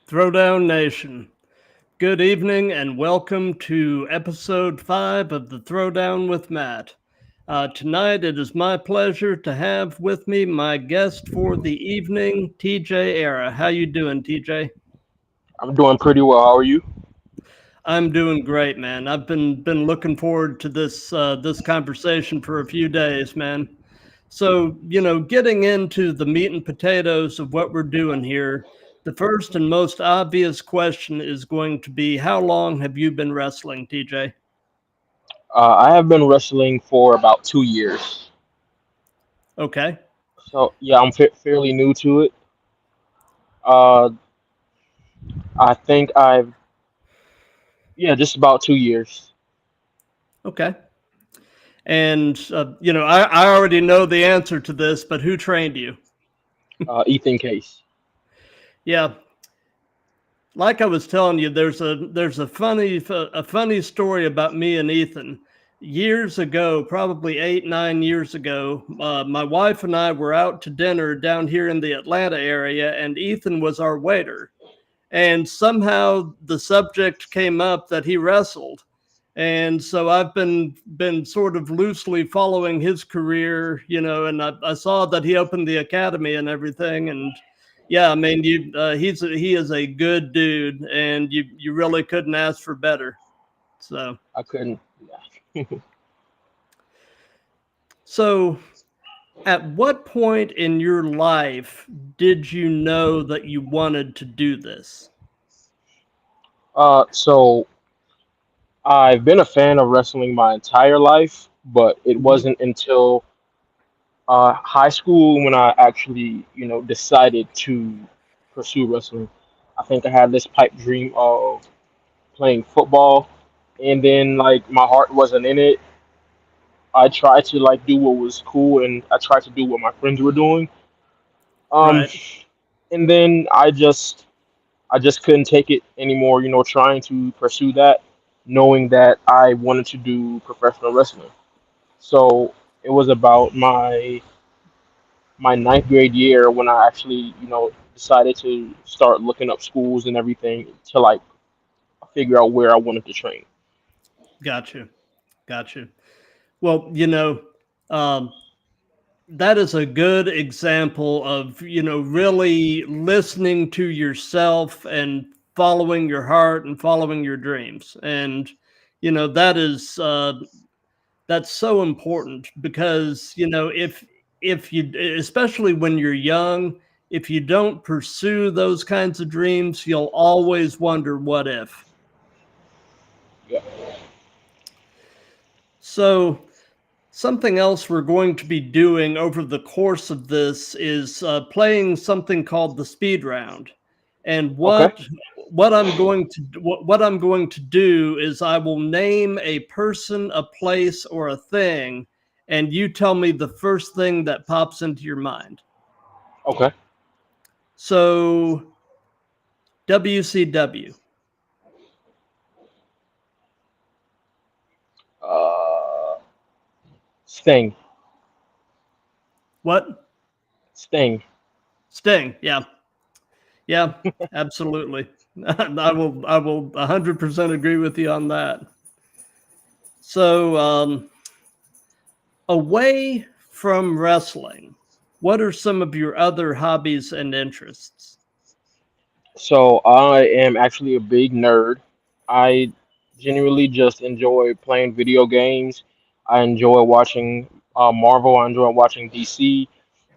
Throwdown Nation. Good evening and welcome to episode 5 of the Throwdown with Matt. Tonight it is my pleasure to have with me my guest for the evening, TJ Era. How you doing, TJ? I'm doing pretty well. How are you? I'm doing great, man. I've been looking forward to this conversation for a few days, man. So, getting into the meat and potatoes of what we're doing here, the first and most obvious question is going to be how long have you been wrestling, TJ? I have been wrestling for about 2 years. Okay. So, yeah, I'm fairly new to it. Uh, I think yeah, just about 2 years. Okay. And, I already know the answer to this, but who trained you? Ethan Case. Yeah. Like I was telling you, there's a funny story about me and Ethan. Years ago, probably 8, 9 years ago, my wife and I were out to dinner down here in the Atlanta area, and Ethan was our waiter. And somehow the subject came up that he wrestled, and so I've been sort of loosely following his career, and I saw that he opened the academy and everything, and yeah, I mean, he is a good dude, and you really couldn't ask for better. So I couldn't. so at what point in your life did you know that you wanted to do this? So I've been a fan of wrestling my entire life, but it Mhm. wasn't until high school when I actually, decided to pursue wrestling. I think I had this pipe dream of playing football, and then like my heart wasn't in it. I tried to like do what was cool, and I tried to do what my friends were doing. Um, Right. and then I just couldn't take it anymore. Trying to pursue that, knowing that I wanted to do professional wrestling. So it was about my ninth grade year when I actually, decided to start looking up schools and everything to like figure out where I wanted to train. Got you. Got you. Well, um, that is a good example of, really listening to yourself and following your heart and following your dreams. And, that is, that's so important because, if you, especially when you're young, if you don't pursue those kinds of dreams, you'll always wonder what if. Yeah. So, something else we're going to be doing over the course of this is playing something called the speed round. And Okay. what I'm going to do is I will name a person, a place, or a thing, and you tell me the first thing that pops into your mind. Okay. So WCW. Uh, Sting. What? Sting. Sting. Yeah. Yeah, absolutely. I will 100% agree with you on that. So, away from wrestling, what are some of your other hobbies and interests? So I am actually a big nerd. I genuinely just enjoy playing video games. I enjoy watching Marvel. I enjoy watching DC.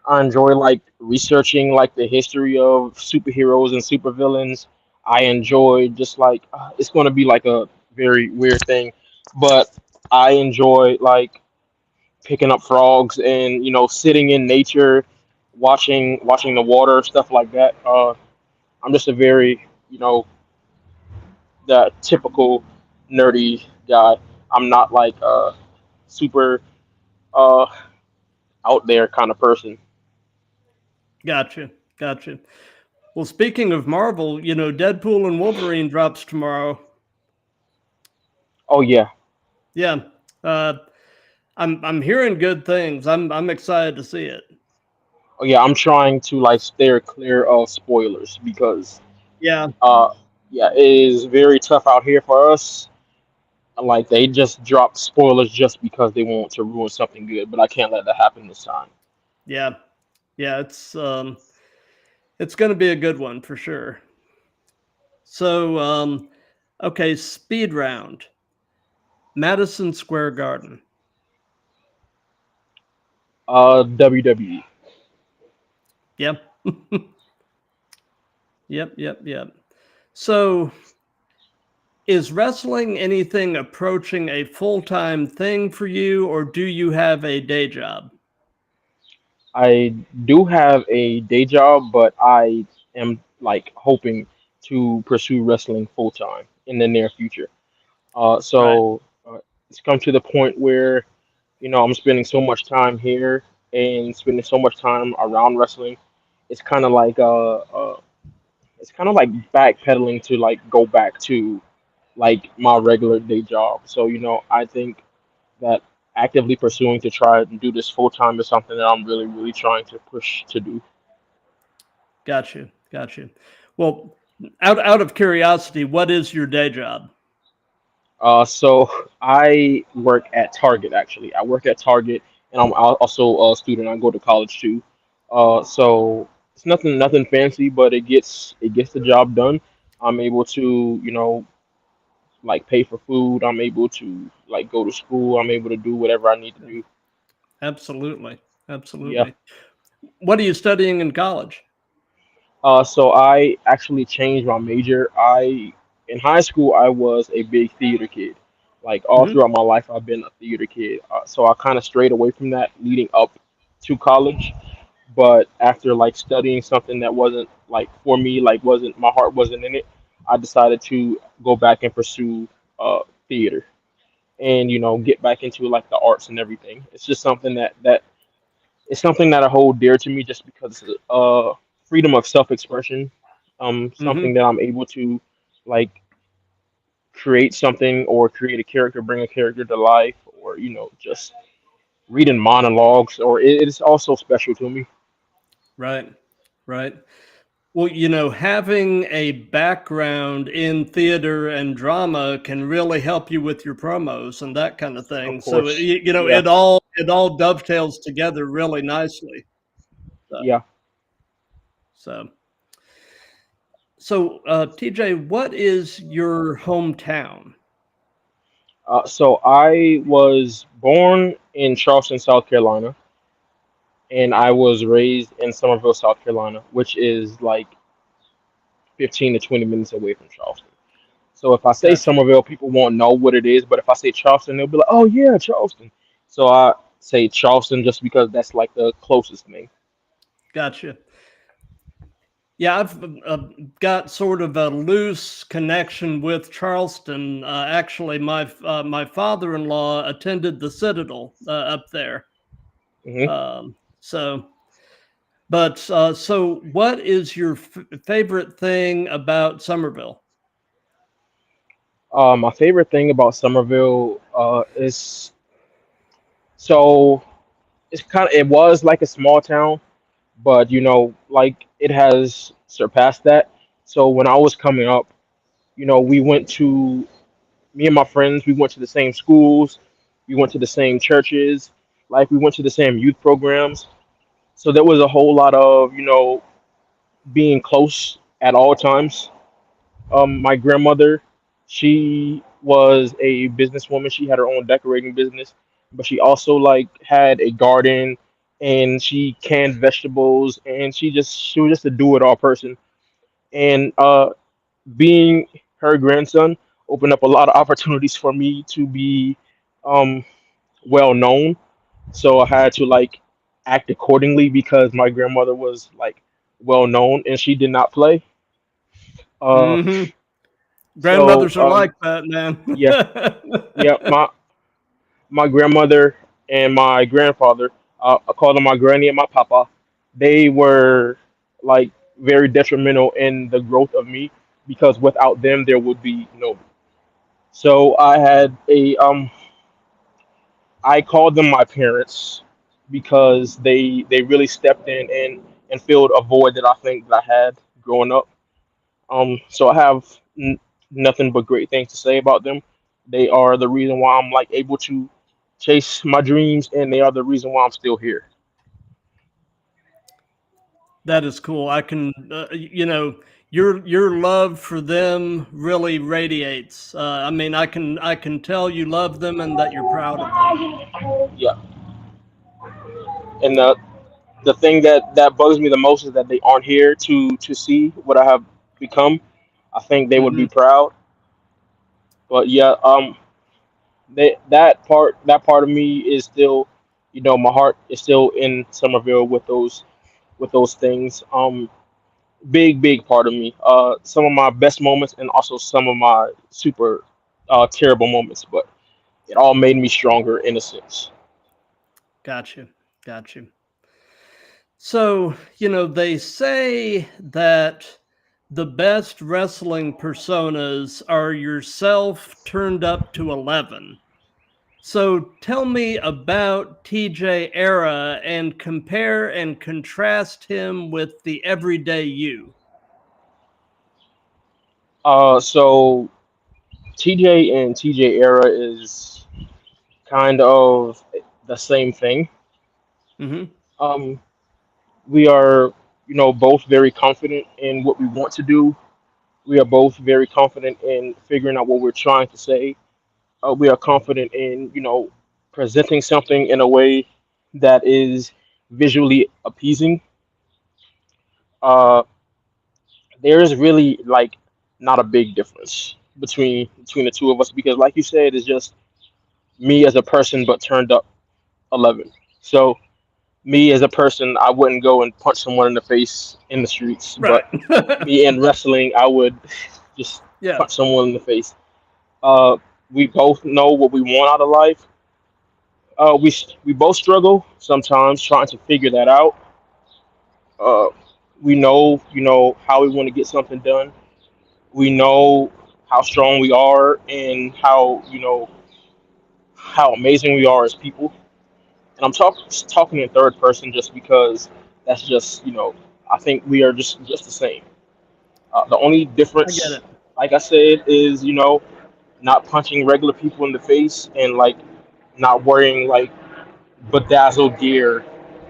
I enjoy like researching like the history of superheroes and supervillains. I enjoy just like it's going to be like a very weird thing, but I enjoy like picking up frogs and sitting in nature, watching the water, stuff like that. I'm just a very the typical nerdy guy. I'm not like a super uh out there kind of person. Gotcha. Gotcha. Well, speaking of Marvel, Deadpool and Wolverine drops tomorrow. Oh yeah, Yeah. Uh, I'm hearing good things. I'm excited to see it. oh yeah. I'm trying to like steer clear of spoilers because Yeah, Uh, yeah, it is very tough out here for us. Like they just dropped spoilers just because they want to ruin something good, but I can't let that happen this time. yeah, yeah. It's going to be a good one for sure. So, okay, speed round, Madison Square Garden. WWE. Yep, yep. So, is wrestling anything approaching a full time thing for you, or do you have a day job? I do have a day job, but I am like hoping to pursue wrestling full time in the near future. Right. It's come to the point where I'm spending so much time here and spending so much time around wrestling. It's kind of like it's kind of like backpedaling to like go back to like my regular day job. So I think that actively pursuing to try and do this full time is something that I'm really trying to push to do. Got you. Got you. Well, out of curiosity, what is your day job? So I work at Target actually. I work at Target, and I'm also a student. I go to college too. So it's nothing fancy, but it gets the job done. I'm able to like pay for food. I'm able to like go to school. I'm able to do whatever I need to do. Absolutely. Yeah. Absolutely. What are you studying in college? So I actually changed my major. I In high school I was a big theater kid. Like all Hmm. throughout my life I've been a theater kid. So I kind of strayed away from that leading up to college. But after like studying something that wasn't like for me, like wasn't my heart wasn't in it, I decided to go back and pursue theater and get back into like the arts and everything. It's just something that it's something that I hold dear to me just because freedom of self expression, something Hmm. that I'm able to like create something or create a character, bring a character to life, or just reading monologues, or it's also special to me. Right. Right. Well, having a background in theater and drama can really help you with your promos and that kind of Of thing. So, course, yeah, it all dovetails together really nicely. So, yeah. so, TJ, what is your hometown? So I was born in Charleston, South Carolina, and I was raised in Somerville, South Carolina, which is like 15 to 20 minutes away from Charleston. So if I say Gotcha. Somerville, people won't know what it is. But if I say Charleston, they'll be like, "Oh yeah, Charleston." So I say Charleston just because that's like the closest thing. Gotcha. Yeah, I've got sort of a loose connection with Charleston. Actually, my father-in-law attended the Citadel up there. hmm So, what is your favorite thing about Somerville? My favorite thing about Somerville is so it was like a small town, but like it has surpassed that. So when I was coming up, we went to me and my friends. We went to the same schools, we went to the same churches, like we went to the same youth programs. So there was a whole lot of being close at all times. My grandmother, she was a businesswoman. She had her own decorating business, but she also like had a garden, and she canned vegetables, and she was just a do it all person. And being her grandson opened up a lot of opportunities for me to be um, well known. So I had to like act accordingly because my grandmother was like well known and she did not play. Uh, Hmm. so Grandmothers are like that, man. yeah, yeah. My grandmother and my grandfather, I call them my granny and my papa. They were like very detrimental in the growth of me because without them there would be no me. So I called them my parents because they really stepped in and filled a void that I think that I had growing up. So I have nothing but great things to say about them. They are the reason why I'm like able to chase my dreams, and they are the reason why I'm still here. That is cool. I can, your love for them really radiates. I mean, I can tell you love them and that you're proud of them. Yeah, and the thing that bugs me the most is that they aren't here to see what I have become. I think they would be Hmm. proud, but yeah, that part of me is still, my heart is still in Somerville with those things. Big part of me. Some of my best moments and also some of my super terrible moments, but it all made me stronger in a sense. Gotcha. Gotcha. So, they say that the best wrestling personas are yourself turned up to 11. So tell me about TJ Era and compare and contrast him with the everyday you. So TJ and TJ era is kind of the same thing. Hmm. Um, we are, both very confident in what we want to do. We are both very confident in figuring out what we're trying to say. We are confident in, presenting something in a way that is visually appeasing. Uh, there is really like not a big difference between the two of us because, like you said, it's just me as a person, but turned up 11. So me as a person, I wouldn't go and punch someone in the face in the streets, Right. but me in wrestling, I would just Yeah. punch someone in the face. Uh, we both know what we want out of life. We both struggle sometimes trying to figure that out. Uh, we know, how we want to get something done. We know how strong we are and how, how amazing we are as people. And I'm talking in third person just because that's just, I think we are just the same. The only I get difference, it. like I said, is not punching regular people in the face and like not wearing like bedazzled gear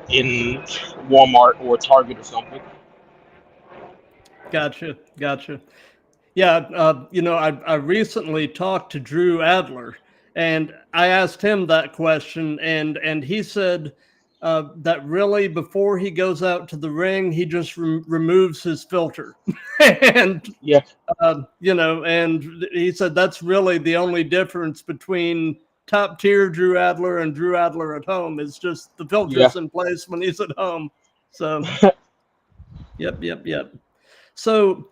in Walmart or Target or something. Gotcha. Gotcha. Yeah, I recently talked to Drew Adler, and I asked him that question, and he said that really before he goes out to the ring, he just removes his filter, and Yeah, and he said that's really the only difference between top tier Drew Adler and Drew Adler at home is just the yeah. filters in place when he's at home. So, yep. So,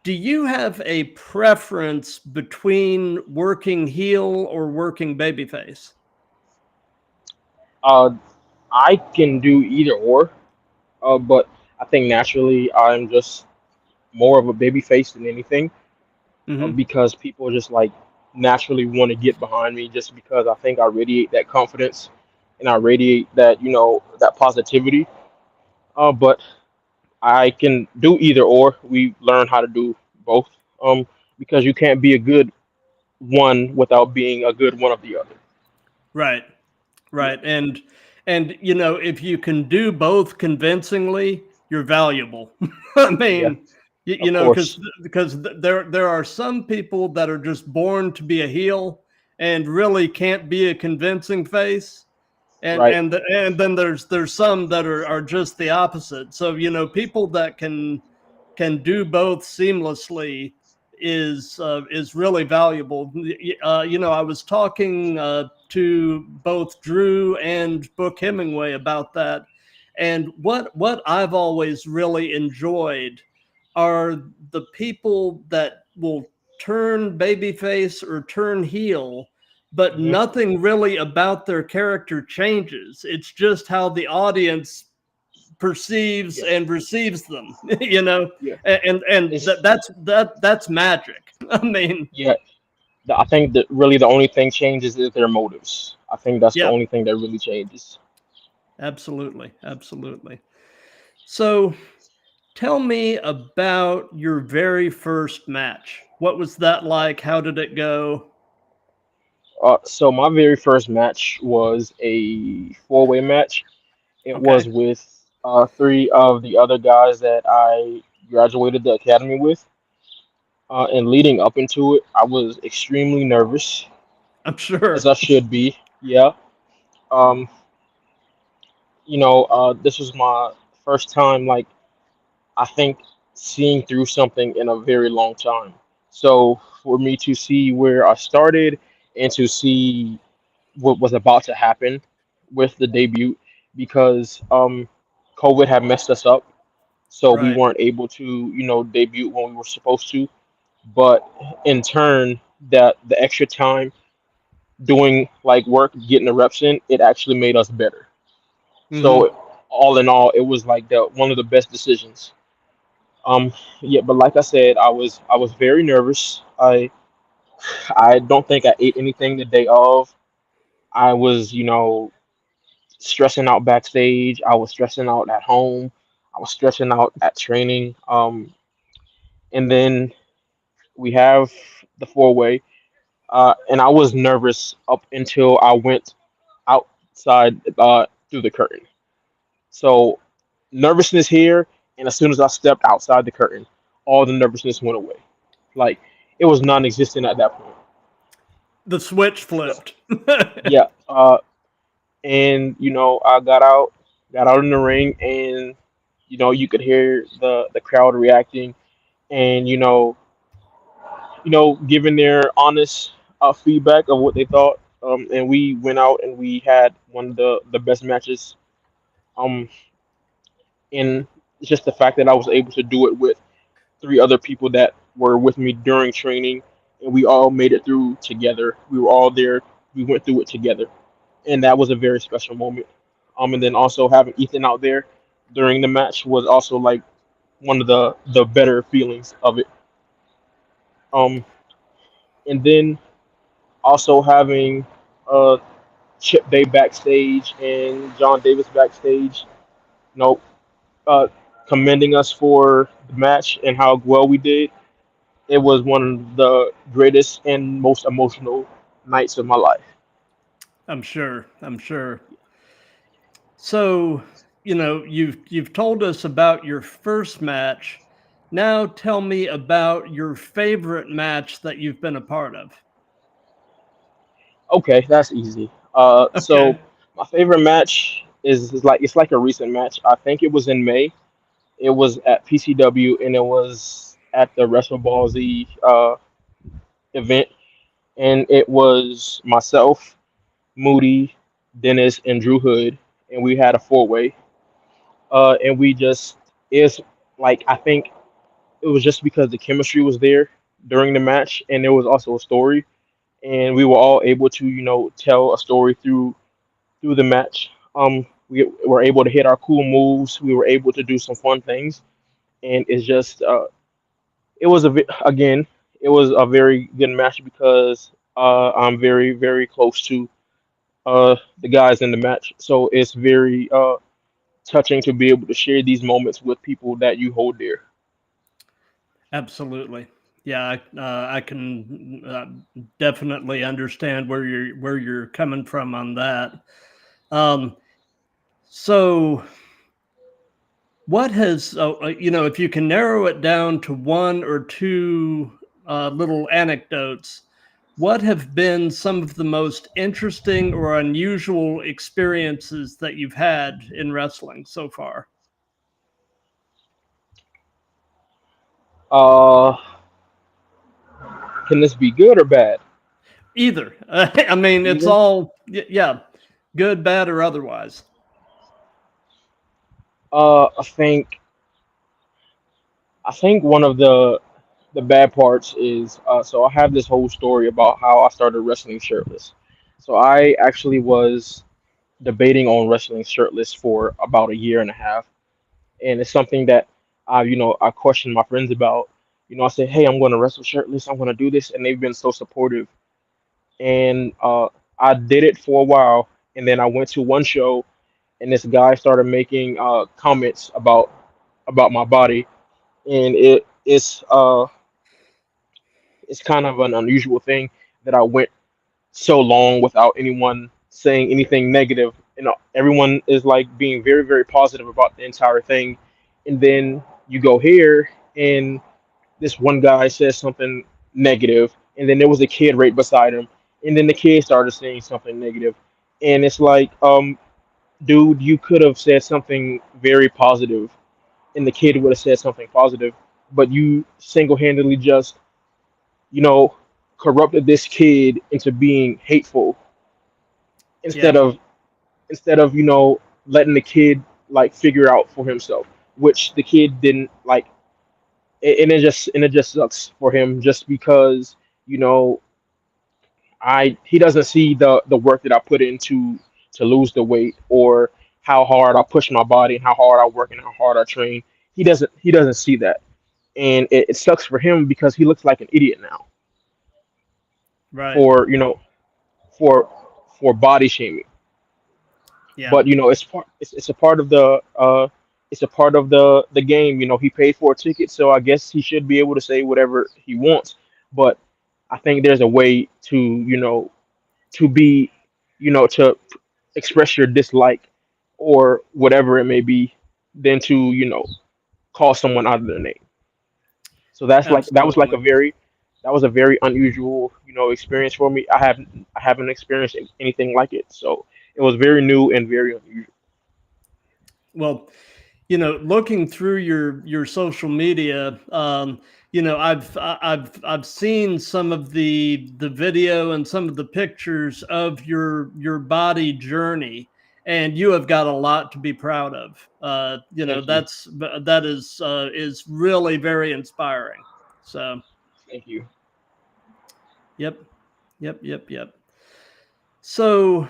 do you have a preference between working heel or working babyface? uh, I can do either or, but I think naturally I'm just more of a baby face than anything Hmm. because people just like naturally want to get behind me just because I think I radiate that confidence and I radiate that that positivity. But I can do either or. We learn how to do both. Because you can't be a good one without being a good one of the other. Right, Yeah, right, and if you can do both convincingly, you're valuable. I yeah, mean, of because course. there are some people that are just born to be a heel and really can't be a convincing face. and Right. and and then there's some that are just the opposite. So people that can do both seamlessly is really valuable. I was talking to both Drew and Book Hemingway about that, and what I've always really enjoyed are the people that will turn babyface or turn heel, but Hmm. nothing really about their character changes. It's just how the audience perceives Yeah, and receives them. you know yeah. and It's that's magic. I mean, yeah. I think that really the only thing changes is their motives. I think that's the yeah, only thing that really changes. absolutely. So Tell me about your very first match. What was that like? How did it go? So my very first match was a four-way match. It was Okay, with three of the other guys that I graduated the academy with. And leading up into it, I was extremely nervous, I'm as sure. I should be. Yeah. Um, this was my first time, like, I think, seeing through something in a very long time. So for me to see where I started and to see what was about to happen with the debut, because COVID had messed us up, so we Right. weren't able to, debut when we were supposed to. But in turn, that the extra time doing like work, getting the reps in, it actually made us better. Hmm. So all in all, it was like the one of the best decisions. Um, yeah, but like I said, I was very nervous. I don't think I ate anything the day of. I was, stressing out backstage. I was stressing out at home. I was stressing out at training. And then we have the four way. And I was nervous up until I went outside through the curtain. So nervousness here, and as soon as I stepped outside the curtain, all the nervousness went away. Like it was non-existent at that point. The switch So flipped. yeah, and I got out in the ring, and you could hear the crowd reacting, and giving their honest feedback of what they thought. And we went out and we had one of the best matches. Um, and just the fact that I was able to do it with three other people that were with me during training, and we all made it through together. We were all there. We went through it together, and that was a very special moment. And then also having Ethan out there during the match was also like one of the better feelings of it. Um, and then also having uh, Chip Day backstage and John Davis backstage, you know, uh, commending us for the match and how well we did. It was one of the greatest and most emotional nights of my life. I'm sure. I'm sure. So, you've told us about your first match. Now tell me about your favorite match that you've been a part of. Okay, that's easy. So Okay. my favorite match is like it's like a recent match. I think it was in May. It was at PCW and it was at the Wrestle Ball Z event, and it was myself, Moody, Dennis, and Drew Hood, and we had a four way. And we just is like I think it was just because the chemistry was there during the match, and there was also a story, and we were all able to tell a story through the match. We were able to hit our cool moves. We were able to do some fun things, and it's just it was again it was a very good match because I'm very very close to the guys in the match, so it's very touching to be able to share these moments with people that you hold dear. Absolutely. Yeah, I can definitely understand where you're coming from on that. Um, so, what has if you can narrow it down to one or two little anecdotes, what have been some of the most interesting or unusual experiences that you've had in wrestling so far? Uh, can this be good or bad? Either. I mean, it's Either. all yeah, good, bad, or otherwise. I think one of the bad parts is so I have this whole story about how I started wrestling shirtless. So I actually was debating on wrestling shirtless for about a year and a half, and it's something that I questioned my friends about. I said, "Hey, I'm going to wrestle shirtless. I'm going to do this," and they've been so supportive. And I did it for a while, and then I went to one show, and this guy started making comments about about my body, and it's kind of an unusual thing that I went so long without anyone saying anything negative. You know, everyone is like being very, very positive about the entire thing, and then you go here, and this one guy says something negative, and then there was a kid right beside him, and then the kid started saying something negative, and it's like, dude, you could have said something very positive, and the kid would have said something positive, but you single-handedly just, you know, corrupted this kid into being hateful instead Yeah. of letting the kid like figure out for himself, which the kid didn't like, and it just sucks for him just because you know I he doesn't see the work that I put into to lose the weight, or how hard I push my body and how hard I work and how hard I train. He doesn't see that, and it sucks for him because he looks like an idiot now Right. for for body shaming. Yeah. But it's a part of the game. He paid for a ticket, so I guess he should be able to say whatever he wants. But I think there's a way to to be to express your dislike or whatever it may be than to call someone out of their name. So that was like Absolutely. a very unusual experience for me. I haven't experienced anything like it, so it was very new and very unusual. Well, looking through your social media, I've seen some of the video and some of the pictures of your body journey, and you have got a lot to be proud of. Thank you. That is really very inspiring. So, Thank you. yep, yep. So,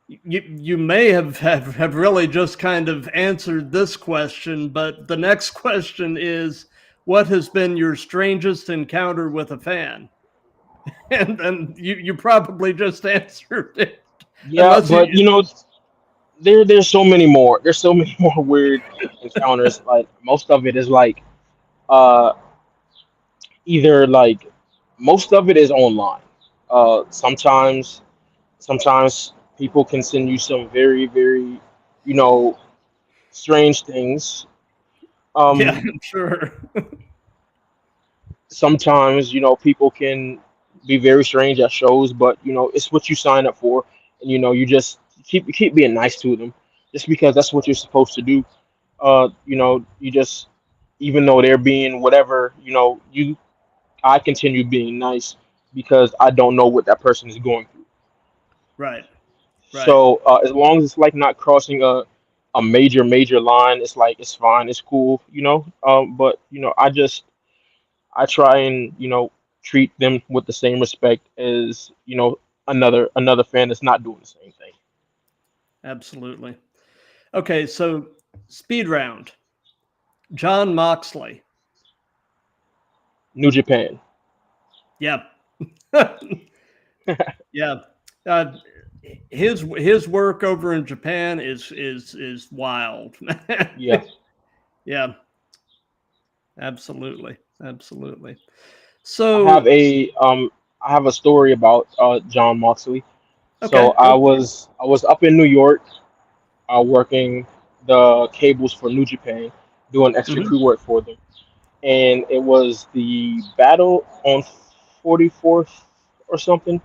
you may have really just kind of answered this question, but the next question is, what has been your strangest encounter with a fan? And you probably just answered it, Yeah, unless but you. there's so many more. There's so many more weird encounters. Like most of it is like uh either like most of it is online. Sometimes people can send you some very, very, you know, strange things. Yeah, Um, I'm sure. Sometimes people can be very strange at shows, but it's what you sign up for, and you just keep being nice to them, just because that's what you're supposed to do. You just, even though they're being whatever, I continue being nice because I don't know what that person is going through. Right, right. So as long as it's like not crossing a major line, it's like it's fine, it's cool. But I try and treat them with the same respect as another fan that's not doing the same thing. Absolutely. Okay, so speed round. John Moxley. New Japan. Yeah. Yeah. Uh, his work over in Japan is wild. Yeah, Yeah, absolutely, absolutely. I have So, a story about John Moxley. So okay, go. I was up in New York, working the cables for New Japan, doing extra Hmm. crew work for them, and it was the battle on 44th or something.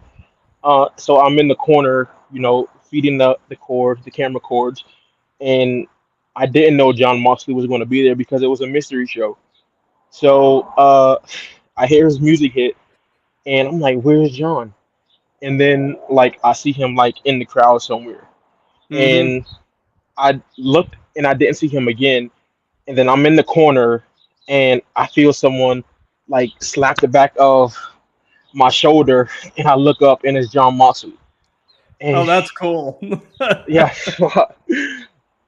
So I'm in the corner, feeding the cord, the camera cords, and I didn't know John Moxley was going to be there because it was a mystery show. So I hear his music hit, and I'm like, "Where's John?" And then like I see him like in the crowd somewhere, Hmm. and I looked and I didn't see him again. And then I'm in the corner, and I feel someone like slap the back of my shoulder, and I look up, and it's John Moxley. Oh, And that's cool. yeah,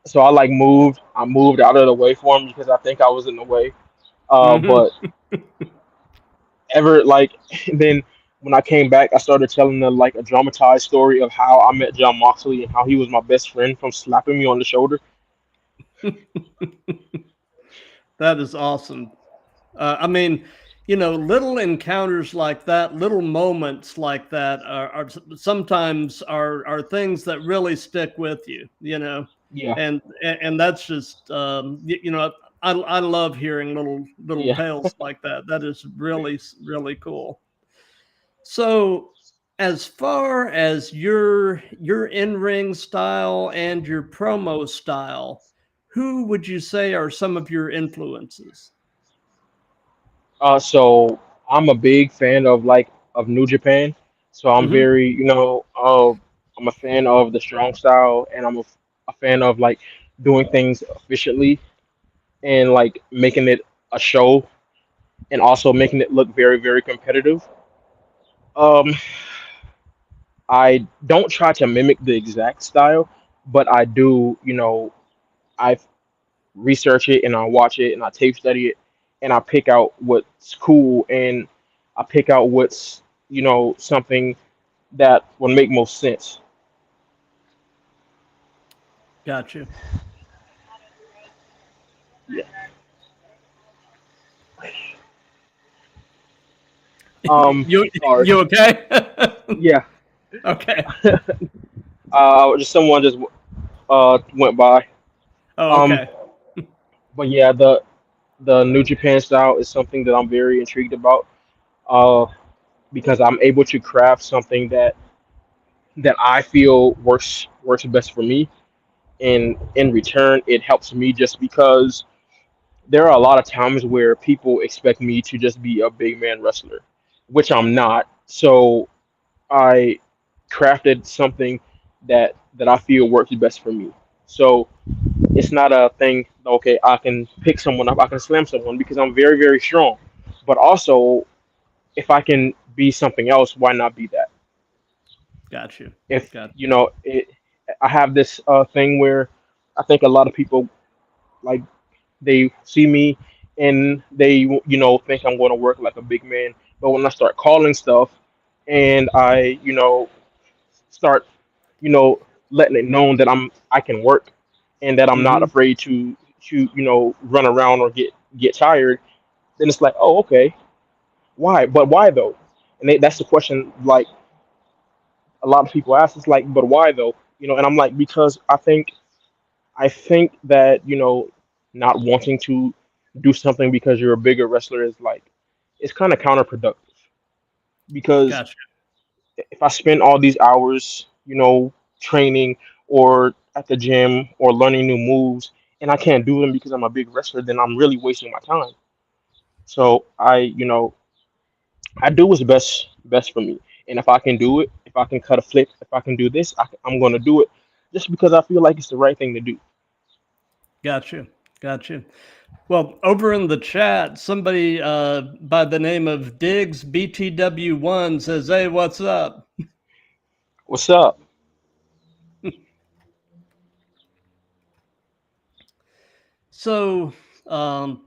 so I like I moved out of the way for him because I think I was in the way. Hmm. But ever like then when I came back, I started telling them like a dramatized story of how I met John Moxley and how he was my best friend from slapping me on the shoulder. That is awesome. I mean, you know, little encounters like that, little moments like that are sometimes are things that really stick with you, you know, Yeah, and that's just you know, I love hearing little yeah. tales like that. That is really cool. So, as far as your in-ring style and your promo style, who would you say are some of your influences? So I'm a big fan of New Japan. So I'm Hmm. very, I'm a fan of the strong style, and a fan of like doing things efficiently and like making it a show, and also making it look very, very competitive. Um, I don't try to mimic the exact style, but I do, I research it and I watch it and I tape study it and I pick out what's cool and I pick out what's, something that would make most sense. Got you. Yeah. You Sorry. you okay? Yeah. Okay. Just someone just went by. Oh, Um, okay. but yeah, the New Japan style is something that I'm very intrigued about. Uh, because I'm able to craft something that I feel works best for me, and in return, it helps me just because there are a lot of times where people expect me to just be a big man wrestler, which I'm not. So I crafted something that I feel works best for me. So it's not a thing. Okay, I can pick someone up, I can slam someone because I'm very very strong. But also, if I can be something else, why not be that? Got you. If Got I have this thing where I think a lot of people like they see me and they think I'm going to work like a big man, but when I start calling stuff and I start you know letting it known that I can work and that I'm not hmm afraid to run around or get tired, then it's like, oh, okay, why? But why though? And that's the question. Like a lot of people ask, it's like, but why though? And I'm like, because I think that not wanting to do something because you're a bigger wrestler is like it's kind of counterproductive because got you. if I spend all these hours, training or at the gym or learning new moves and I can't do them because I'm a big wrestler, then I'm really wasting my time. So I do what's best for me. And if I can do it, if I can cut a flip, if I can do this, I'm going to do it just because I feel like it's the right thing to do. Got you. Got you. Well, over in the chat, somebody by the name of Diggs BTW1 says, "Hey, what's up?" What's up? So, um,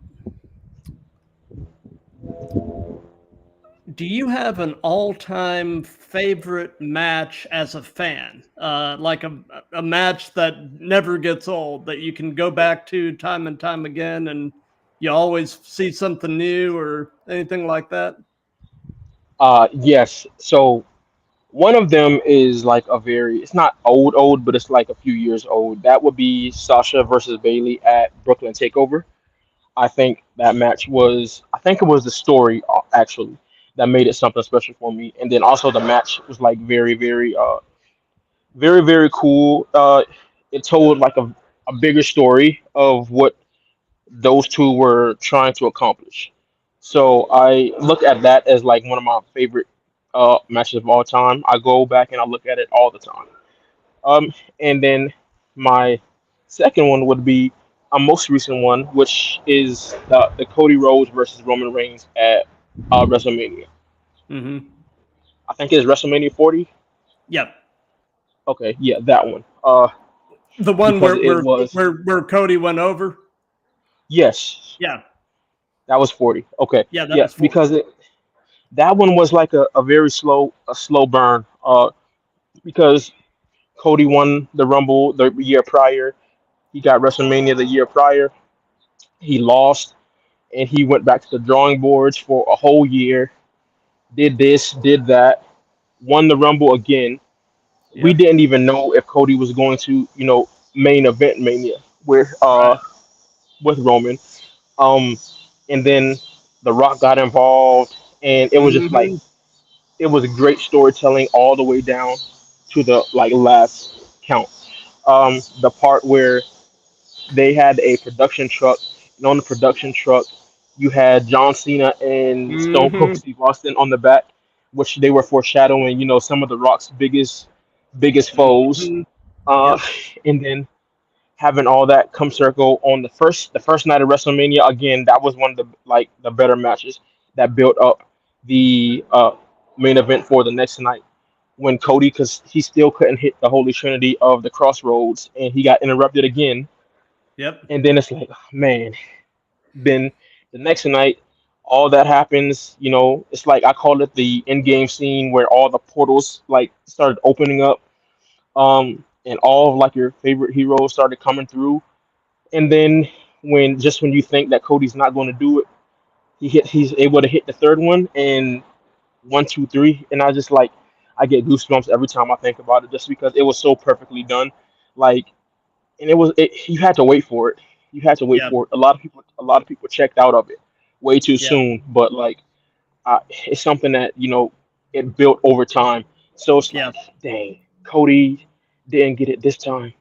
do you have an all-time favorite match as a fan? Like a match that never gets old, that you can go back to time and time again, and you always see something new or anything like that? Yes. So one of them is like it's not old, but it's like a few years old. That would be Sasha versus Bailey at Brooklyn Takeover. I think it was the story actually that made it something special for me. And then also the match was like very, very, very, very cool. It told like a bigger story of what those two were trying to accomplish. So I look at that as like one of my favorite matches of all time. I go back and I look at it all the time. And then my second one would be a most recent one, which is the Cody Rhodes versus Roman Reigns at WrestleMania. Mm-hmm. I think it's WrestleMania 40. Yep. Okay, yeah, that one. The one Because where it was Cody went over. yes, Yeah. that was 40. Okay, Yeah, that yeah, was 40. because that one was like a very slow burn. Because Cody won the Rumble the year prior. He got WrestleMania the year prior. He lost, and he went back to the drawing boards for a whole year. Did this, did that, won the Rumble again. We Yep. didn't even know if Cody was going to, main event Mania Right. with Roman. Um, and then The Rock got involved, and it was just like Hmm. it was great storytelling all the way down to the like last count. The part where they had a production truck, and on the production truck, you had John Cena and Stone Cold Hmm. Steve Austin on the back, which they were foreshadowing, some of the Rock's biggest foes. Hmm. Uh, Yep. and then having all that come circle on the first night of WrestleMania again, that was one of the better matches that built up the main event for the next night when Cody, because he still couldn't hit the Holy Trinity of the Crossroads, and he got interrupted again. Yep. And then it's like, man, then the next night, all that happens. It's like I call it the end game scene where all the portals like started opening up, and all of like your favorite heroes started coming through. And then when you think that Cody's not going to do it, he's able to hit the third one, and 1, 2, 3, and I get goosebumps every time I think about it, just because it was so perfectly done. Like, and you had to wait for it. You had to wait Yep. for it. A lot of people checked out of it way too Yep. soon, but like, it's something that it built over time. So it's like, Yep. dang, Cody didn't get it this time,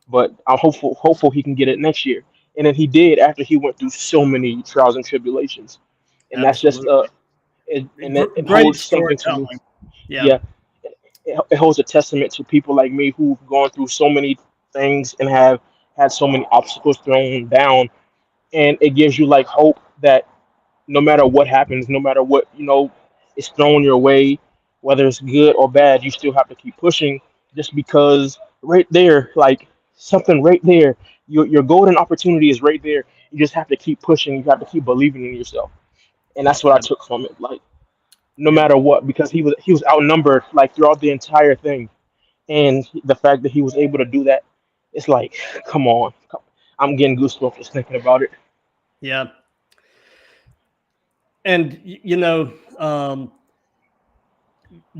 but I'm hopeful he can get it next year. And then he did after he went through so many trials and tribulations, and that's just Absolutely. and it Great holds something to me. storytelling. Yeah. Yeah, it holds a testament to people like me who've gone through so many things and have had so many obstacles thrown down, and it gives you like hope that no matter what happens, no matter what is thrown your way, whether it's good or bad, you still have to keep pushing. Just because right there, like something right there, your golden opportunity is right there. You just have to keep pushing. You have to keep believing in yourself, and that's what I Yep. took from it. Like no Yep. matter what, because he was outnumbered like throughout the entire thing, and the fact that he was able to do that, it's like, come on, I'm getting goosebumps just thinking about it. Yeah. And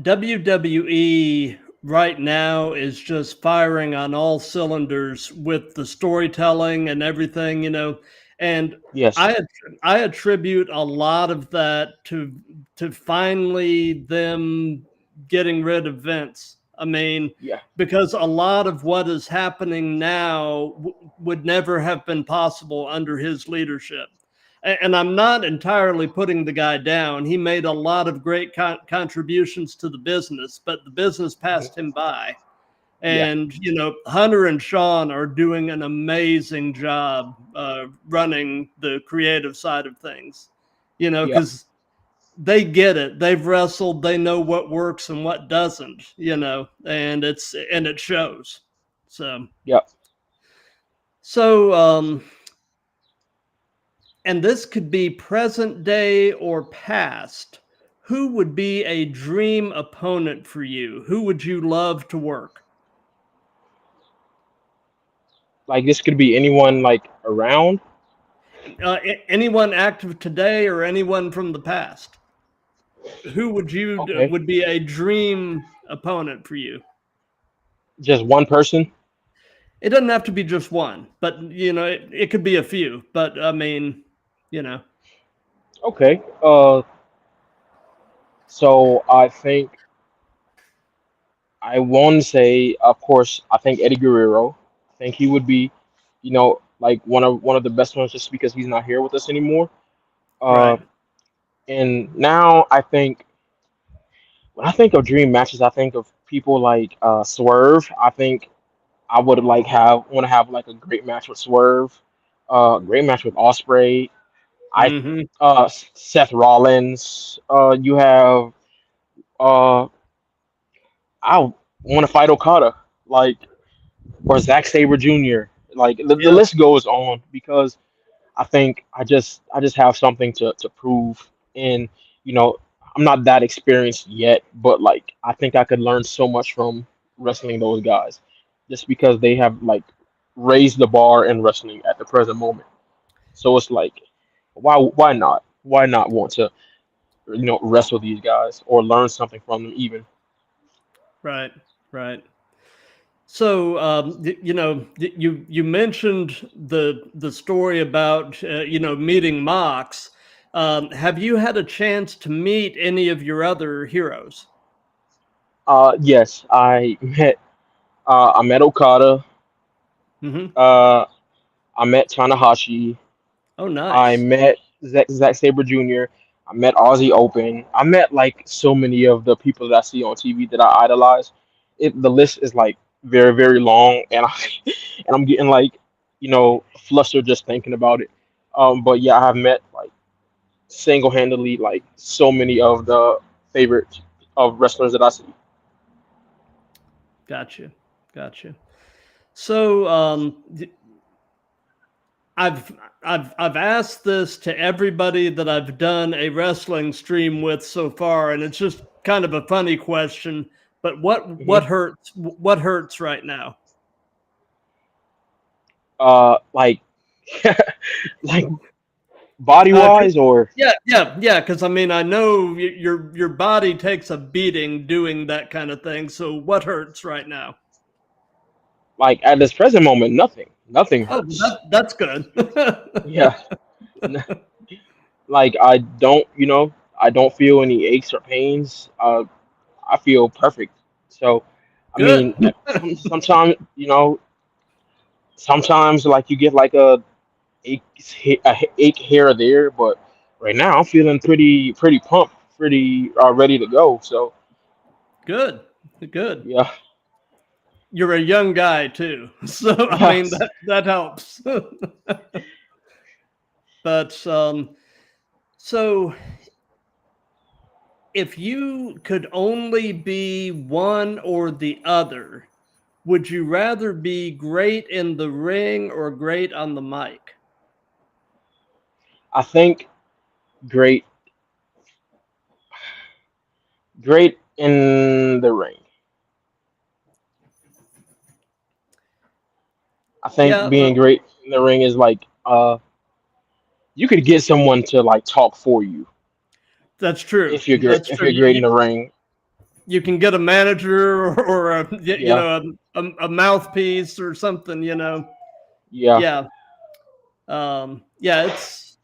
WWE right now is just firing on all cylinders with the storytelling and everything, and Yes. I I attribute a lot of that to finally them getting rid of Vince. I mean, Yeah. because a lot of what is happening now would never have been possible under his leadership. And I'm not entirely putting the guy down. He made a lot of great contributions to the business, but the business Mhm. passed him by. Yeah. And Hunter and Sean are doing an amazing job running the creative side of things. Yeah. Because they get it. They've wrestled. They know what works and what doesn't. And it shows. So Yeah. so and this could be present day or past. Who would be a dream opponent for you? Who would you love to work? Like this could be anyone like around. Anyone active today or anyone from the past? Who Okay. would be a dream opponent for you? Just one person. It doesn't have to be just one, but it could be a few. But I mean, you know, Okay. So I think I want to say, of course, I think Eddie Guerrero. I think he would be, like one of the best ones, just because he's not here with us anymore. Uh, right? and now I think when I think of dream matches, I think of people like Swerve. I think I would like have want to have like a great match with Swerve, great match with Osprey. I Mm-hmm. Seth Rollins. You have I want to fight Okada, like, or Zack Sabre Jr. Like the Yeah. list goes on, because I think I just have something to prove, and you know I'm not that experienced yet, but like I think I could learn so much from wrestling those guys, just because they have like raised the bar in wrestling at the present moment. So it's like, why not? Why not want to wrestle these guys or learn something from them even? Right, right. So, you mentioned the story about meeting Mox. Have you had a chance to meet any of your other heroes? Yes, I met Okada. Hmm. Uh, I met Tanahashi. Oh, I nice. met Zack Sabre Jr. I met Aussie Open. I met like so many of the people that I see on TV that I idolize. The list is like very very long, and and I'm getting like flustered just thinking about it. But yeah, I have met like single handedly like so many of the favorites of wrestlers that I see. Gotcha, gotcha. So, I've asked this to everybody that I've done a wrestling stream with so far, and it's just kind of a funny question. But what Hmm. hurts? What hurts right now? Like like body Uh, wise or yeah, yeah, yeah. Because I mean, I know your body takes a beating doing that kind of thing. So what hurts right now? like at this present moment, nothing Oh, hurts. that's good. Yeah. Like I don't feel any aches or pains. I feel perfect. So, I mean, Good. sometimes sometimes like you get like ache, ache here or there, but right now I'm feeling pretty pumped, pretty ready to go. So Good. Good. yeah, You're a young guy too, so I mean yes. that helps. But so if you could only be one or the other, would you rather be great in the ring or great on the mic? I think great, great in the ring. I think Yeah, being great in the ring is like you could get someone to like talk for you that's true. That's if true. you're great in the ring. You can get a manager or a Yeah, a mouthpiece or something. yeah. Yeah, yeah. It's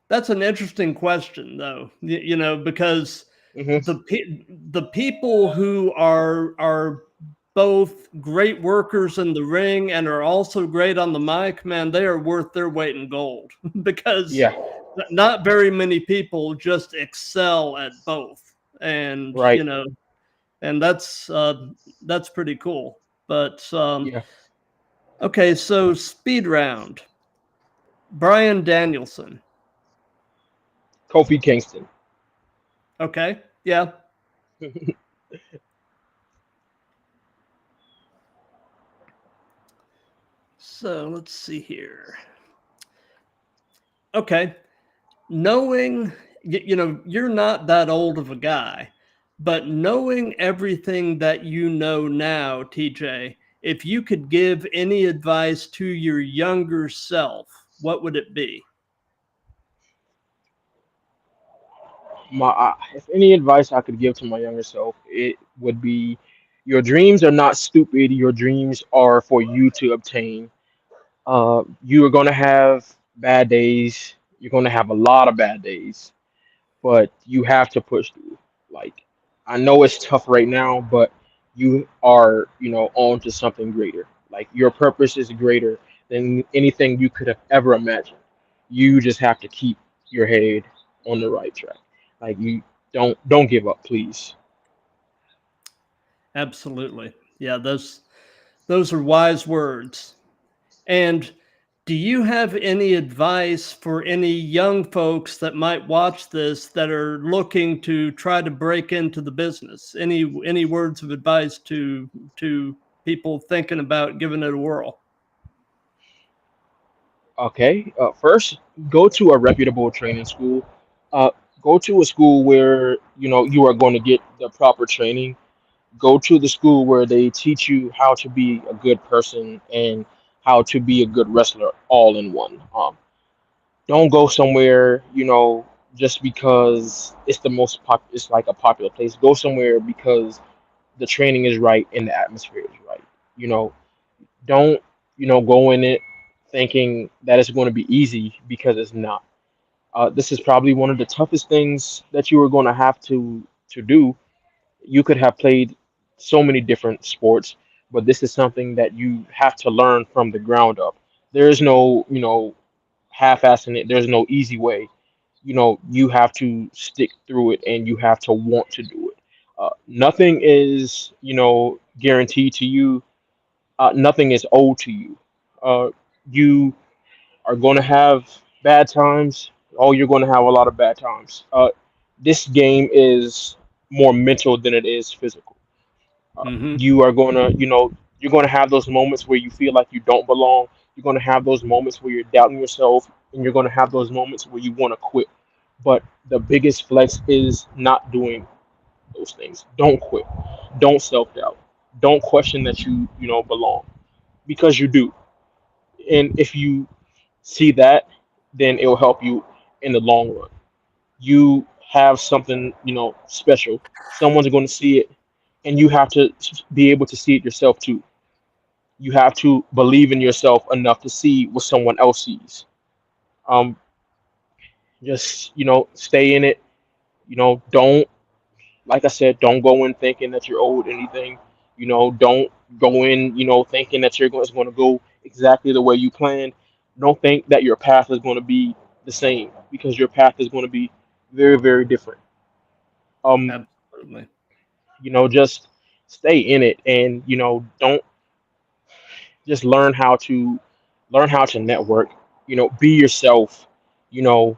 that's an interesting question, though. Because Hmm. the people who are both great workers in the ring and are also great on the mic, man, they are worth their weight in gold because Yeah, not very many people just excel at both, and right. and that's pretty cool. But Yeah. okay, so speed round. Brian Danielson. Kofi Kingston. Okay, yeah. So let's see here. Okay, knowing you're not that old of a guy, but knowing everything that you know now, TJ, if you could give any advice to your younger self, what would it be? If any advice I could give to my younger self, it would be, your dreams are not stupid. Your dreams are for you to obtain. You are gonna have bad days. You're gonna have a lot of bad days, but you have to push through. Like, I know it's tough right now, but you are, on to something greater. Like, your purpose is greater than anything you could have ever imagined. You just have to keep your head on the right track. Like, you don't give up, please. Absolutely. Yeah, those are wise words. And do you have any advice for any young folks that might watch this that are looking to try to break into the business? Any words of advice to people thinking about giving it a whirl? Okay. First, go to a reputable training school. Uh, Go to a school where you are going to get the proper training. Go to the school where they teach you how to be a good person and how to be a good wrestler all in one. Don't go somewhere, just because it's the most it's like a popular place. Go somewhere because the training is right and the atmosphere is right. You know, don't, go in it thinking that it's going to be easy, because it's not. This is probably one of the toughest things that you are going to have to do. You could have played so many different sports, but this is something that you have to learn from the ground up. There is no, half-assing it. There's no easy way. You have to stick through it and you have to want to do it. Nothing is, guaranteed to you. Nothing is owed to you. You are going to have bad times. Oh, you're going to have a lot of bad times. This game is more mental than it is physical. Mm-hmm. You are going to, you're going to have those moments where you feel like you don't belong. You're going to have those moments where you're doubting yourself, and you're going to have those moments where you want to quit. But the biggest flex is not doing those things. Don't quit. Don't self doubt. Don't question that you belong, because you do. And if you see that, then it will help you in the long run. You have something, special. Someone's going to see it, and you have to be able to see it yourself too. You have to believe in yourself enough to see what someone else sees. Um, just, stay in it. Don't, like I said, don't go in thinking that you're owed anything. Don't go in, thinking that it's going to go exactly the way you planned. Don't think that your path is going to be the same, because your path is going to be very, very different. Um, Absolutely. just stay in it, and don't just learn how to network. Be yourself. You know,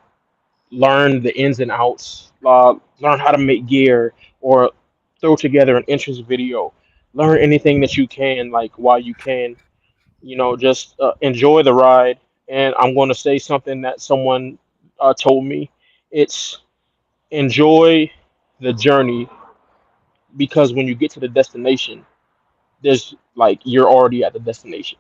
learn the ins and outs. Learn how to make gear, or throw together an interest video. Learn anything that you can, like, while you can. Just enjoy the ride. And I'm going to say something that someone told me. It's enjoy the journey, because when you get to the destination, there's like you're already at the destination.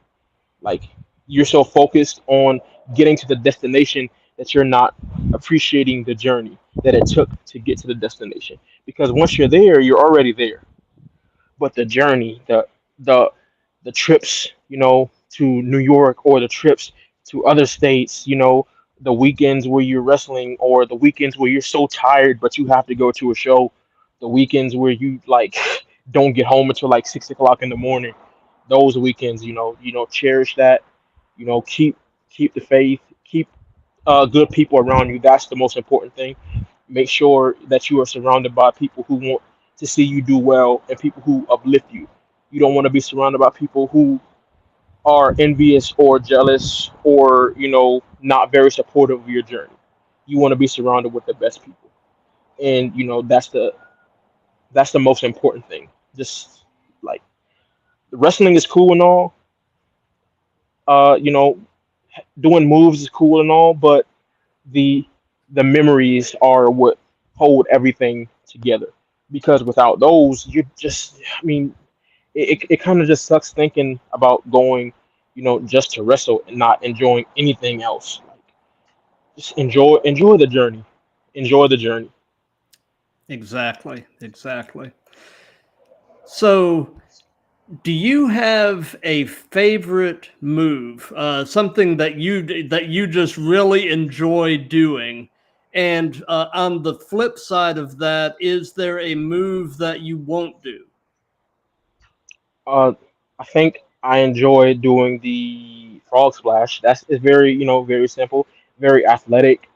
Like, you're so focused on getting to the destination that you're not appreciating the journey that it took to get to the destination. Because once you're there, you're already there. But the journey, the the trips, to New York, or the trips to other states, the weekends where you're wrestling, or the weekends where you're so tired but you have to go to a show, the weekends where you like don't get home until like 6 o'clock in the morning. Those weekends, cherish that. Keep the faith. Keep good people around you. That's the most important thing. Make sure that you are surrounded by people who want to see you do well, and people who uplift you. You don't want to be surrounded by people who are envious or jealous, or not very supportive of your journey. You want to be surrounded with the best people, and that's the most important thing. Just like, wrestling is cool and all. Uh, you know, Doing moves is cool and all, but the the memories are what hold everything together. Because without those, you just, I mean, it kind of just sucks thinking about going, just to wrestle and not enjoying anything else. Like, just enjoy the journey, enjoy the journey. Exactly. Exactly. So, do you have a favorite move? Something that you just really enjoy doing? And on the flip side of that, is there a move that you won't do? Uh, I think I enjoy doing the frog splash. That's It's very, very simple, very athletic,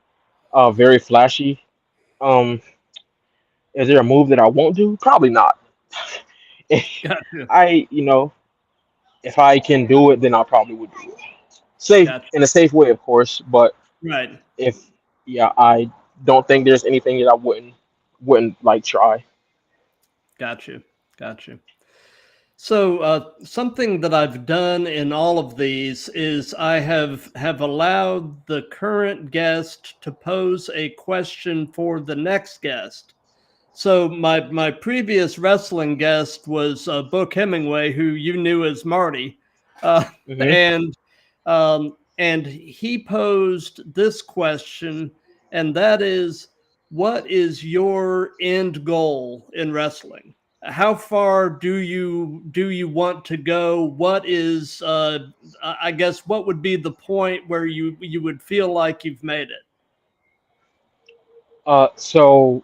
very flashy. Um, is there a move that I won't do? Probably not. Gotcha. I, if I can do it, then I probably would do it. Safe, Gotcha. in a safe way, of course. But Right. if, yeah, I don't think there's anything that I wouldn't like try. Gotcha. Gotcha. So something that I've done in all of these is I have allowed the current guest to pose a question for the next guest. So my previous wrestling guest was Book Hemingway, who you knew as Marty, uh, Hmm. and he posed this question, and that is, what is your end goal in wrestling? How far do you want to go? What is I guess what would be the point where you would feel like you've made it? So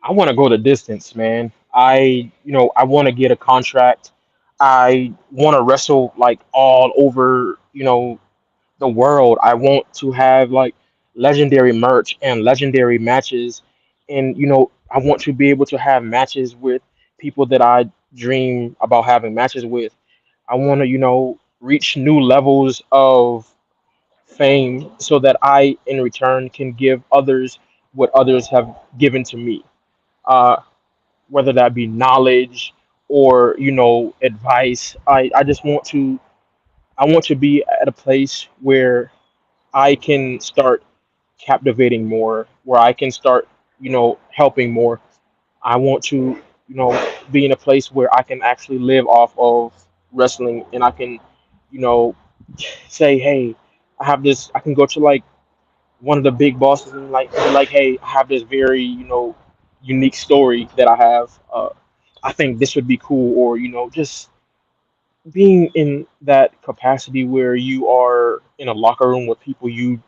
I want to go the distance, man. I want to get a contract. I want to wrestle like all over, the world. I want to have like legendary merch and legendary matches, and I want to be able to have matches with people that I dream about having matches with. I want to, reach new levels of fame so that I, in return, can give others what others have given to me. Uh, whether that be knowledge or advice. I just want to be at a place where I can start captivating more, where I can start helping more. I want to be in a place where I can actually live off of wrestling, and I can you know say, hey, I can go to like one of the big bosses and like be like, hey, I have this very unique story that I have. I think this would be cool, or just being in that capacity where you are in a locker room with people you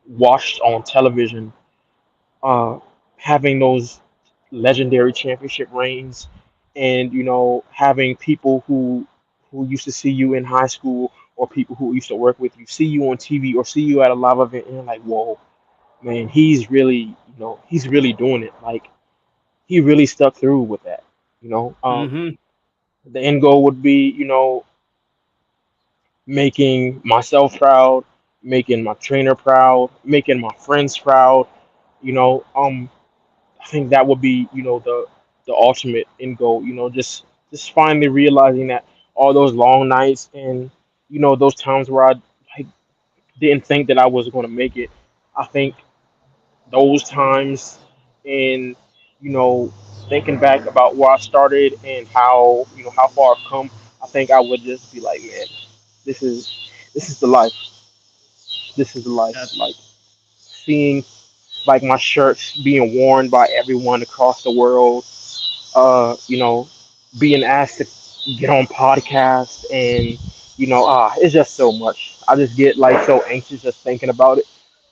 watched on television, uh, having those legendary championship reigns, and having people who used to see you in high school, or people who used to work with you see you on TV or see you at a live event, and you're like, whoa, man, he's really doing it. Like, he really stuck through with that. You know, um, Hmm. the end goal would be, making myself proud, making my trainer proud, making my friends proud. You know, I think that would be, the ultimate end goal. Just finally realizing that all those long nights and those times where I like, didn't think that I was going to make it. I think those times, and you know thinking back about where I started and how far I've come, I think I would just be like, man, this is the life. This is the life. Gotcha. Like, seeing like my shirts being worn by everyone across the world, being asked to get on podcasts, and it's just so much. I just get like so anxious just thinking about it,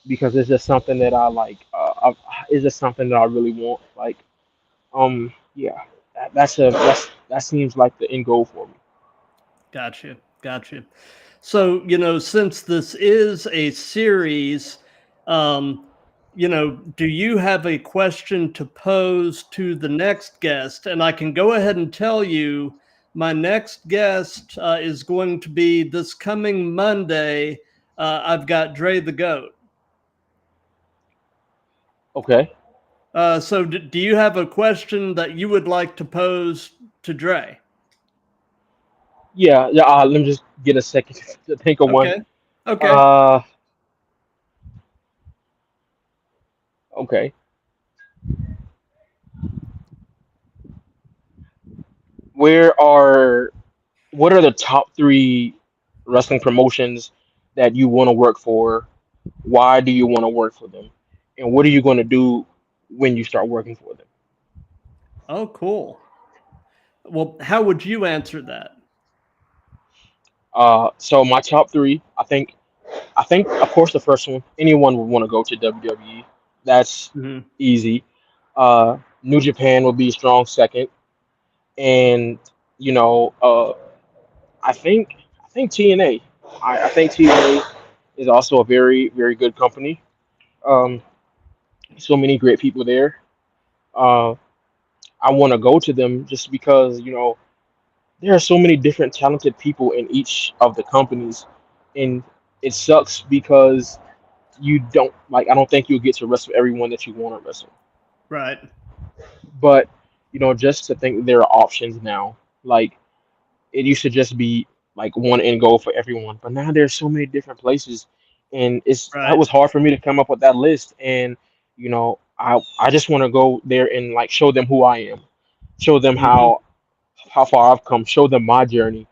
because it's just something that I like. It's just something that I really want. Like, yeah, that seems like the end goal for me. Gotcha. Gotcha. So, since this is a series, um, do you have a question to pose to the next guest? And I can go ahead and tell you my next guest is going to be this coming Monday. I've got Dre the Goat. Okay. So, do you have a question that you would like to pose to Dre? Yeah. Yeah. Let me just get a second to think of one. Okay. Okay. Uh. Okay. Where are what are the top three wrestling promotions that you want to work for? Why do you want to work for them? And what are you going to do when you start working for them? Oh, cool. Well, how would you answer that? So my top three, I think, of course, the first one, anyone would want to go to WWE. That's Mhm. easy. New Japan would be a strong second, and you know, uh, I think TNA. I think TNA is also a very very good company. Um, so many great people there. Uh, I want to go to them just because there are so many different talented people in each of the companies, and it sucks because you don't like. I don't think you'll get to wrestle everyone that you want to wrestle. Right. But just to think that there are options now. Like, it used to just be like one end goal for everyone, but now there's so many different places, and that Right. was hard for me to come up with that list. And I just want to go there and like show them who I am, show them Hmm. how far I've come, show them my journey,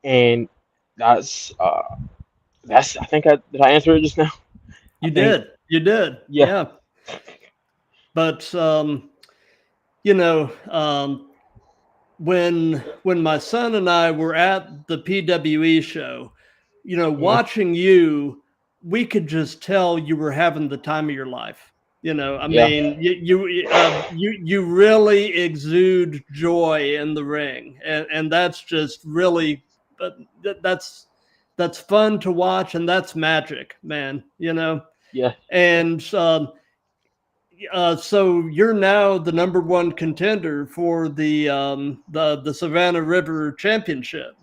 and that's I think did I answer it just now? I You think did. You did. yeah, Yeah. But you know, when my son and I were at the PWE show, mhm, watching you, we could just tell you were having the time of your life. I yeah, mean, you really exude joy in the ring, and that's just really, uh, that's fun to watch, and that's magic, man. yeah. And so you're now the number one contender for the Savannah River Championship.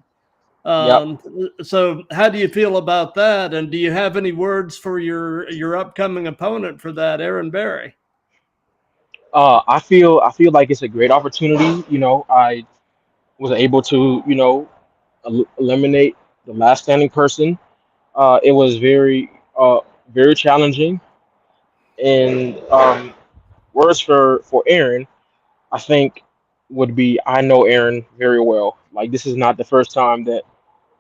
Yep. Um, so how do you feel about that? And do you have any words for your upcoming opponent for that, Aaron Berry? I feel like it's a great opportunity. I was able to eliminate the last standing person. It was very challenging, and words for Aaron, I think would be I know Aaron very well. Like this is not the first time that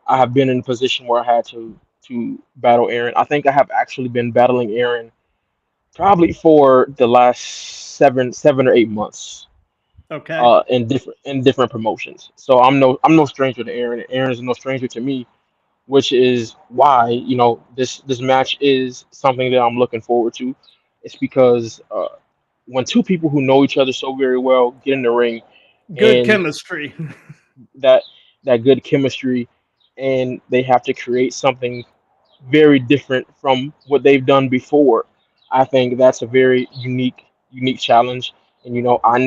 I have been in a position where I had to battle Aaron. I think I have actually been battling Aaron probably for the last 7 or 8 months. Okay, In different promotions. So I'm no stranger to Aaron. Aaron is no stranger to me, which is why this match is something that I'm looking forward to. It's because when two people who know each other so very well get in the ring good and chemistry. that that good chemistry, and they have to create something very different from what they've done before. I think that's a very unique challenge. And I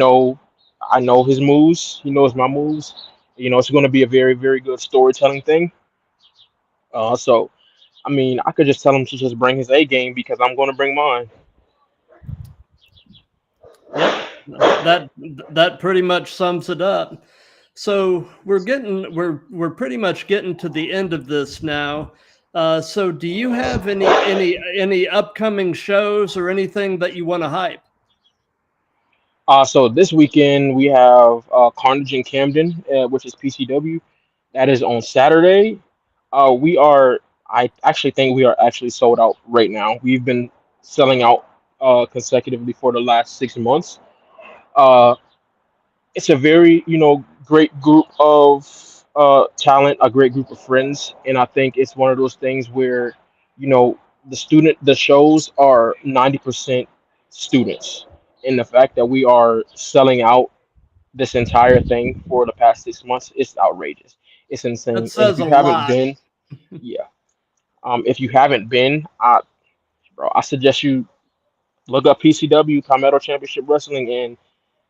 know his moves. He knows my moves. It's going to be a very very good storytelling thing. So I mean, I could just tell him to just bring his A game because I'm going to bring mine. Yep, that that pretty much sums it up. So we're pretty much getting to the end of this now. So do you have any upcoming shows or anything that you want to hype? So this weekend we have Carnage in Camden, which is PCW. That is on Saturday. We are. I actually think we are actually sold out right now. We've been selling out consecutively for the last 6 months. Uh, it's a very great group of talent, a great group of friends, and I think it's one of those things where you know the shows are 90% students, and the fact that we are selling out this entire thing for the past 6 months is outrageous. It's That insane. And if says you a haven't lot. been, yeah, if you haven't been, bro, I suggest you look up PCW Palmetto Championship Wrestling and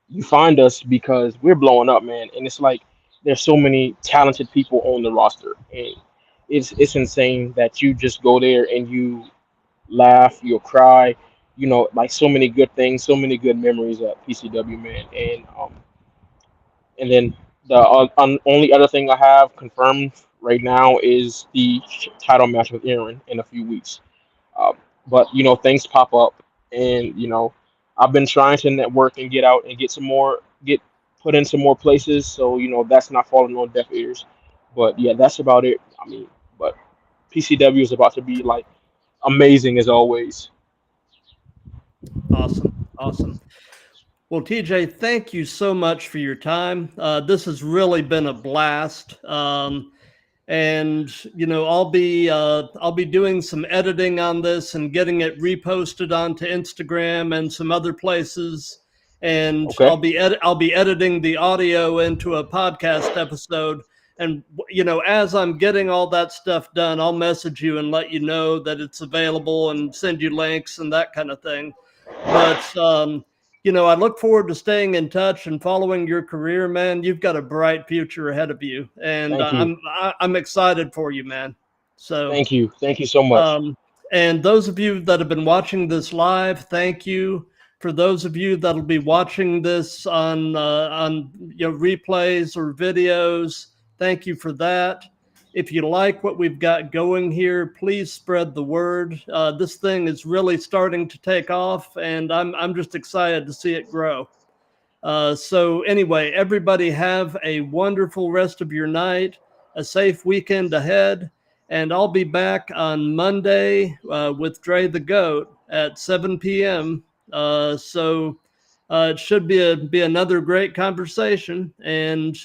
you find us because we're blowing up, man. And it's like there's so many talented people on the roster, and it's insane that you just go there and you laugh, you'll cry, like so many good things, so many good memories at PCW, man. And then the only other thing I have confirmed right now is the title match with Aaron in a few weeks. Um, but things pop up, and I've been trying to network and get out and get put in some more places. So that's not falling on deaf ears. But yeah, that's about it. I mean, but PCW is about to be like amazing as always. Awesome, awesome. Well, TJ, thank you so much for your time. This has really been a blast. And I'll be doing some editing on this and getting it reposted onto Instagram and some other places. And Okay. I'll be editing the audio into a podcast episode. And as I'm getting all that stuff done, I'll message you and let you know that it's available and send you links and that kind of thing. But I look forward to staying in touch and following your career, man. You've got a bright future ahead of you, and Thank you. I'm excited for you, man. So, Thank you. Thank you so much. um, and those of you that have been watching this live, thank you. For those of you that'll be watching this on replays or videos, thank you for that. If you like what we've got going here, please spread the word. This thing is really starting to take off, and I'm just excited to see it grow. So anyway, everybody have a wonderful rest of your night, a safe weekend ahead, and I'll be back on Monday with Dre the Goat at 7 p.m. So it should be another great conversation, and